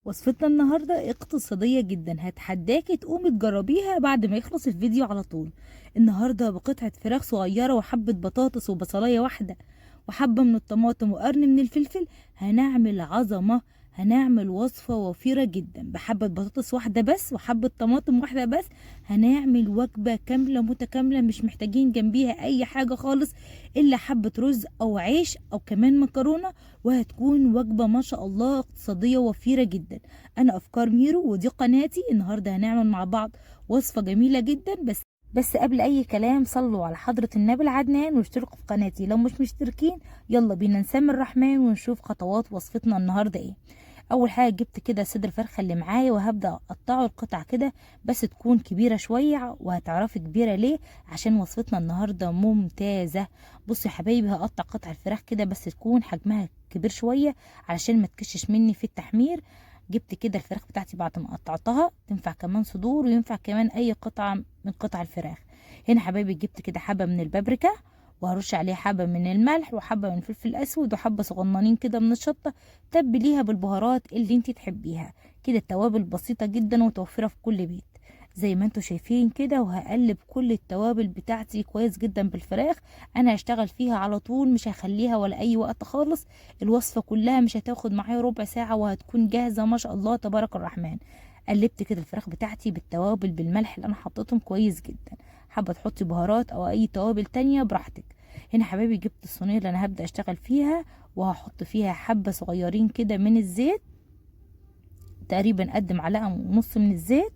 وصفتنا النهاردة اقتصادية جدا، هتحداكي تقومي تجربيها بعد ما يخلص الفيديو على طول. النهاردة بقطعة فراخ صغيرة وحبة بطاطس وبصلاية واحدة وحبة من الطماطم وقرن من الفلفل هنعمل عظمة. هنعمل وصفة وفيرة جدا بحبة بطاطس واحدة بس وحبة طماطم واحدة بس. هنعمل وجبة كاملة متكاملة، مش محتاجين جنبيها أي حاجة خالص إلا حبة رز أو عيش أو كمان مكرونة، وهتكون وجبة ما شاء الله اقتصادية وفيرة جدا. أنا أفكار ميرو ودي قناتي. النهاردة هنعمل مع بعض وصفة جميلة جدا. بس قبل أي كلام صلوا على حضرة النبي العدنان واشتركوا في قناتي لو مش مشتركين. يلا بينا نسمي الرحمن ونشوف خطوات وصفتنا النهاردة ايه. اول حاجه جبت كده صدر الفرخه اللي معايا وهبدا اقطعه القطع كده، بس تكون كبيره شويه، وهتعرفي كبيره ليه عشان وصفتنا النهارده ممتازه. بصوا يا حبايبي، هقطع قطع الفراخ كده بس تكون حجمها كبير شويه علشان ما تكشش مني في التحمير. جبت كده الفراخ بتاعتي بعد ما قطعتها، تنفع كمان صدور وينفع كمان اي قطعه من قطع الفراخ. هنا حبايبي جبت كده حبه من البابريكا، وهرش عليه حبه من الملح وحبه من الفلفل الاسود وحبه صغننين كده من الشطه. تبليها بالبهارات اللي انت تحبيها. كده التوابل بسيطة جدا ومتوفرة في كل بيت زي ما انتوا شايفين كده. وهقلب كل التوابل بتاعتي كويس جدا بالفراخ. انا هشتغل فيها على طول، مش هخليها ولا اي وقت خالص. الوصفة كلها مش هتاخد معايا ربع ساعة وهتكون جاهزة ما شاء الله تبارك الرحمن. قلبت كده الفراخ بتاعتي بالتوابل بالملح اللي انا حطيتهم كويس جدا. حابة تحطي بهارات او اي توابل تانية براحتك. هنا حبايبي جبت الصينية اللي انا هبدأ اشتغل فيها، وهحط فيها حبة صغيرين كده من الزيت، تقريبا قد معلقة ونص من الزيت.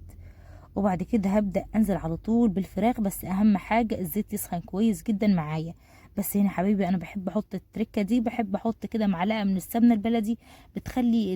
وبعد كده هبدأ انزل على طول بالفراخ، بس اهم حاجة الزيت يسخن كويس جدا معايا. بس هنا حبيبي انا بحب احط التركة دي، بحب احط كده معلقة من السمنة البلدي، بتخلي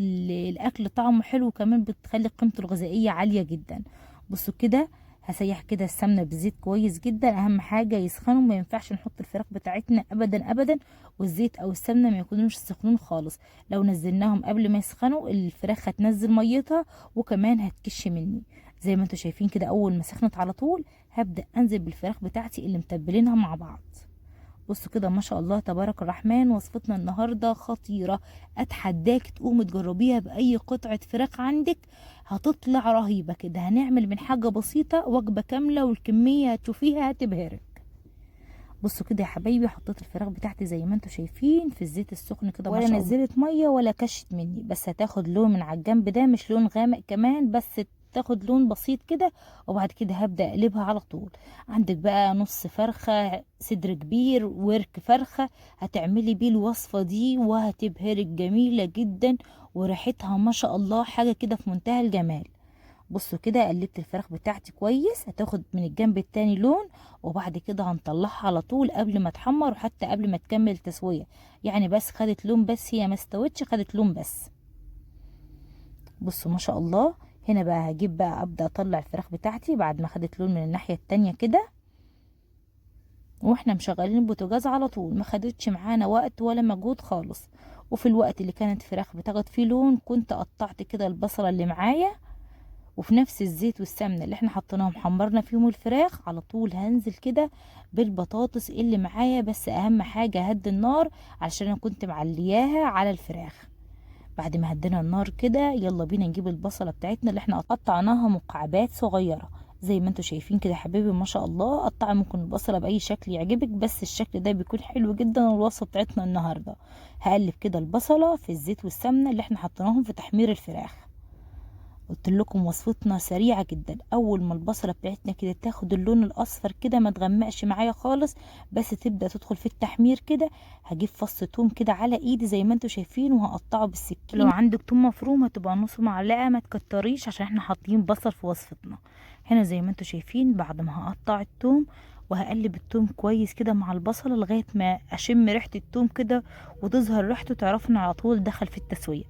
الاكل طعمه حلو وكمان بتخلي قيمته الغذائية عالية جدا. بصوا كده، هسيح كده السمنة بالزيت كويس جدا. اهم حاجة يسخنوا، ما ينفعش نحط الفراخ بتاعتنا ابدا ابدا والزيت او السمنة ما يكونوش سخنين خالص. لو نزلناهم قبل ما يسخنوا الفراخ هتنزل ميتها وكمان هتكش مني. زي ما انتوا شايفين كده، اول ما سخنت على طول هبدأ انزل بالفراخ بتاعتي اللي متبلينها مع بعض. بصوا كده ما شاء الله تبارك الرحمن، وصفتنا النهارده خطيره. اتحداك تقوم تجربيها باي قطعه فراخ عندك، هتطلع رهيبه كده. هنعمل من حاجه بسيطه وجبه كامله، والكميه هتشوفيها هتبهرك. بصوا كده يا حبايبي، حطيت الفراخ بتاعتي زي ما انتوا شايفين في الزيت السخن كده ما شاء الله، ولا نزلت ميه ولا كشت مني، بس هتاخد لون من على الجنب ده، مش لون غامق كمان، بس تاخد لون بسيط كده. وبعد كده هبدأ اقلبها على طول. عندك بقى نص فرخة، صدر كبير، ورك فرخة، هتعملي بيه الوصفة دي وهتبهرك، جميلة جدا وريحتها ما شاء الله حاجة كده في منتهى الجمال. بصوا كده، قلبت الفراخ بتاعتي كويس، هتاخد من الجنب التاني لون. وبعد كده هنطلعها على طول قبل ما تحمر وحتى قبل ما تكمل تسوية. يعني بس خدت لون، بس هي ما استوتش، خدت لون بس. بصوا ما شاء الله. هنا بقى هجيب بقى ابدا اطلع الفراخ بتاعتي بعد ما خدت لون من الناحية التانية كده، واحنا مشغلين البوتاجاز على طول، ما خدتش معانا وقت ولا مجهود خالص. وفي الوقت اللي كانت الفراخ بتاخد فيه لون كنت قطعت كده البصلة اللي معايا، وفي نفس الزيت والسمنه اللي احنا حطيناهم حمرنا فيهم الفراخ على طول هنزل كده بالبطاطس اللي معايا. بس اهم حاجه هدي النار علشان انا كنت معلياها على الفراخ. بعد ما هدينا النار كده، يلا بينا نجيب البصله بتاعتنا اللي احنا قطعناها مكعبات صغيره. زي ما انتوا شايفين كده يا حبيبي ما شاء الله. قطعي ممكن البصله باي شكل يعجبك، بس الشكل ده بيكون حلو جدا. الوصفه بتاعتنا النهارده هقلب كده البصله في الزيت والسمنه اللي احنا حطيناهم في تحمير الفراخ. قلت لكم وصفتنا سريعه جدا. اول ما البصله بتاعتنا كده تاخد اللون الاصفر كده، ما تغمقش معايا خالص، بس تبدا تدخل في التحمير كده، هجيب فص توم كده على ايدي زي ما انتوا شايفين وهقطعه بالسكين. لو عندك توم مفروم هتبقى نص معلقه، ما تكتريش عشان احنا حاطين بصل في وصفتنا. هنا زي ما انتوا شايفين بعد ما هقطع التوم وهقلب التوم كويس كده مع البصله لغايه ما اشم ريحه التوم كده وتظهر ريحته، تعرفنا على طول دخل في التسويه.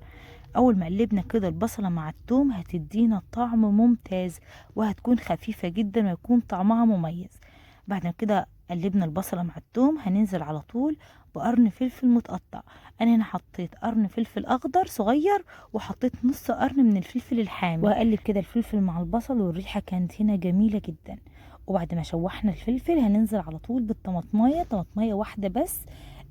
اول ما قلبنا كده البصلة مع الثوم هتدينا طعم ممتاز، وهتكون خفيفة جدا ويكون طعمها مميز. بعد كده قلبنا البصلة مع الثوم هننزل على طول بقرن فلفل متقطع. انا هنا حطيت قرن فلفل اخضر صغير وحطيت نص قرن من الفلفل الحامي، وهقلب كده الفلفل مع البصل، والريحة كانت هنا جميلة جدا. وبعد ما شوحنا الفلفل هننزل على طول بالطماطمية، طماطمية واحدة بس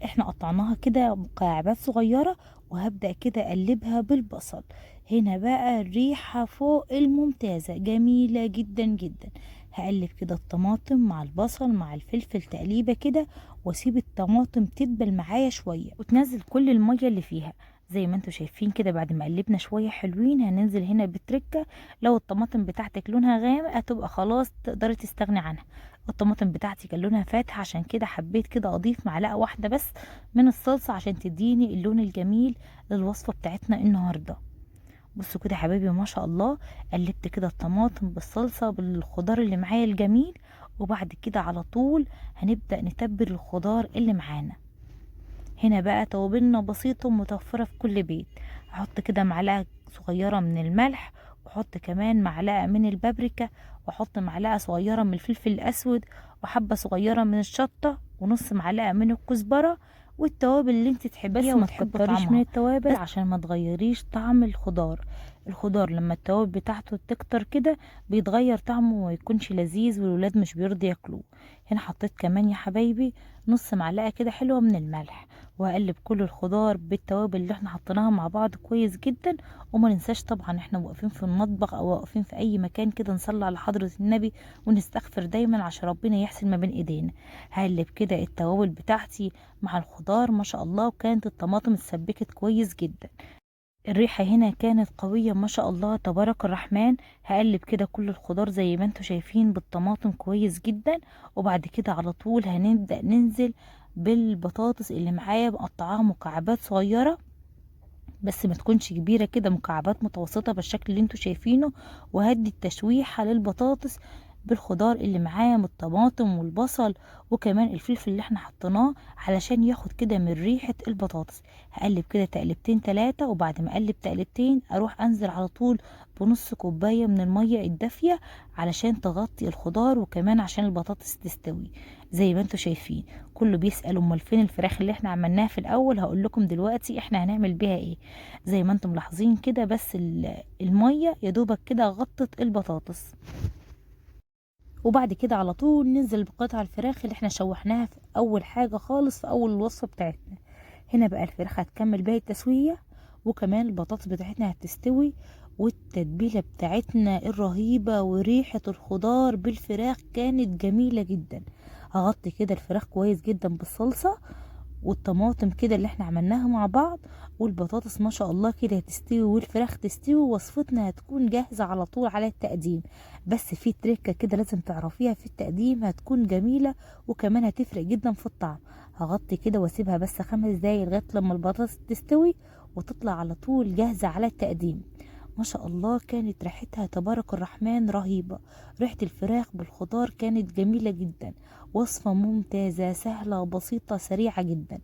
احنا قطعناها كده مكعبات صغيرة، وهبدأ كده اقلبها بالبصل. هنا بقى الريحة فوق الممتازة، جميلة جدا جدا. هقلب كده الطماطم مع البصل مع الفلفل تقليبة كده، واسيب الطماطم تدبل معايا شوية وتنزل كل المية اللي فيها. زي ما انتوا شايفين كده، بعد ما قلبنا شوية حلوين هننزل هنا بتركة. لو الطماطم بتاعتك لونها غامق هتبقى خلاص تقدري تستغني عنها. الطماطم بتاعتي كان لونها فاتح، عشان كده حبيت كده اضيف معلقة واحدة بس من الصلصة عشان تديني اللون الجميل للوصفة بتاعتنا النهاردة. بصوا كده يا حبايبي، ما شاء الله. قلبت كده الطماطم بالصلصة بالخضار اللي معايا الجميل، وبعد كده على طول هنبدأ نتبل الخضار اللي معانا. هنا بقى توابلنا بسيطة ومتوفرة في كل بيت. هحط كده معلقة صغيرة من الملح، واحط كمان معلقة من البابريكا، واحط معلقة صغيرة من الفلفل الاسود، وحبة صغيرة من الشطة، ونص معلقة من الكزبرة، والتوابل اللي انت تحبيها. بس ما تكتريش من التوابل عشان ما تغيريش طعم الخضار. الخضار لما التوابل بتاعته تكتر كده بيتغير طعمه وما يكونش لذيذ، والولاد مش بيرضي ياكلوه. هنا حطيت كمان يا حبايبي نص معلقة كده حلوة من الملح، وهقلب كل الخضار بالتوابل اللي احنا حطيناها مع بعض كويس جدا. وما ننساش طبعا احنا واقفين في المطبخ او واقفين في اي مكان كده نصلي على حضرة النبي ونستغفر دايما عشان ربنا يحسن ما بين ايدينا. هقلب كده التوابل بتاعتي مع الخضار ما شاء الله، وكانت الطماطم اتسبكت كويس جدا. الريحة هنا كانت قوية ما شاء الله تبارك الرحمن. هقلب كده كل الخضار زي ما انتوا شايفين بالطماطم كويس جدا، وبعد كده على طول هنبدأ ننزل بالبطاطس اللي معايا مقطعاها مكعبات صغيرة، بس ما تكونش كبيرة كده، مكعبات متوسطة بالشكل اللي انتوا شايفينه. وهدي التشويحة للبطاطس بالخضار اللي معاه من الطماطم والبصل وكمان الفلفل اللي احنا حطيناه علشان ياخد كده من ريحة البطاطس. هقلب كده تقلبتين تلاتة، وبعد ما اقلب تقلبتين اروح انزل على طول بنص كوباية من المية الدافية علشان تغطي الخضار وكمان عشان البطاطس تستوي. زي ما انتوا شايفين كله بيسأل امال فين الفراخ اللي احنا عملناها في الاول. هقول لكم دلوقتي احنا هنعمل بيها ايه. زي ما انتم ملاحظين كده، بس المية يا دوبك كده غطت البطاطس، وبعد كده على طول ننزل بقطع الفراخ اللي احنا شوحناها في اول حاجة خالص في اول الوصفة بتاعتنا. هنا بقى الفراخ هتكمل باقي التسوية، وكمان البطاطس بتاعتنا هتستوي، والتتبيلة بتاعتنا الرهيبة وريحة الخضار بالفراخ كانت جميلة جدا. هغطي كده الفراخ كويس جدا بالصلصة والطماطم كده اللي احنا عملناها مع بعض، والبطاطس ما شاء الله كده هتستوي والفراخ تستوي، وصفتنا هتكون جاهزة على طول على التقديم. بس في تريكة كده لازم تعرفيها في التقديم هتكون جميلة وكمان هتفرق جدا في الطعم. هغطي كده واسيبها بس 5 دقايق لغاية لما البطاطس تستوي وتطلع على طول جاهزة على التقديم. ما شاء الله كانت ريحتها تبارك الرحمن رهيبة. ريحة الفراخ بالخضار كانت جميلة جدا. وصفة ممتازة سهلة بسيطة سريعة جدا.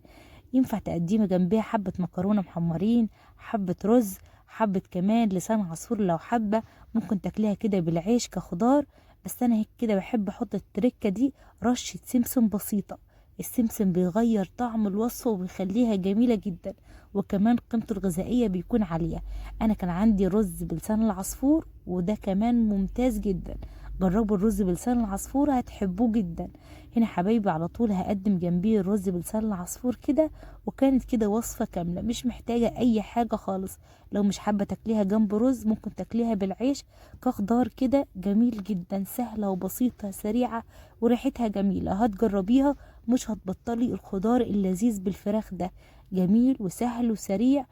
ينفع تقدمي جنبها حبة مكرونة محمرين، حبة رز، حبة كمان لسان عصفور لو حابة. ممكن تاكليها كده بالعيش كخضار. بس انا هيك كده بحب احط التركة دي رشة سمسم بسيطة. السمسم بيغير طعم الوصفة وبيخليها جميلة جدا، وكمان قيمته الغذائية بيكون عالية. انا كان عندي رز بلسان العصفور وده كمان ممتاز جدا. جربوا الرز بلسان العصفور هتحبوه جدا. هنا حبايبي على طول هقدم جنبيه الرز بلسان العصفور كده، وكانت كده وصفة كاملة مش محتاجة اي حاجة خالص. لو مش حابة تاكليها جنب رز ممكن تاكليها بالعيش كخضار كده جميل جدا. سهلة وبسيطة سريعة وريحتها جميلة، هتجربيها مش هتبطلي الخضار اللذيذ بالفراخ ده. جميل وسهل وسريع.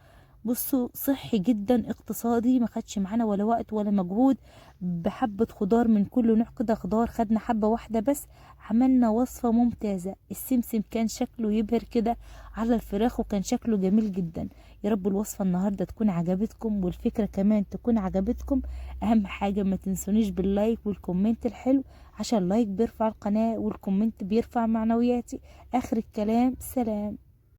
بصوا صحي جدا اقتصادي، ما خدش معانا ولا وقت ولا مجهود. بحبة خضار من كل نوع كده خضار، خدنا حبة واحدة بس عملنا وصفة ممتازة. السمسم كان شكله يبهر كده على الفراخ وكان شكله جميل جدا. يا رب الوصفة النهاردة تكون عجبتكم والفكرة كمان تكون عجبتكم. اهم حاجة ما تنسونيش باللايك والكومنت الحلو، عشان اللايك بيرفع القناة والكومنت بيرفع معنوياتي. اخر الكلام سلام.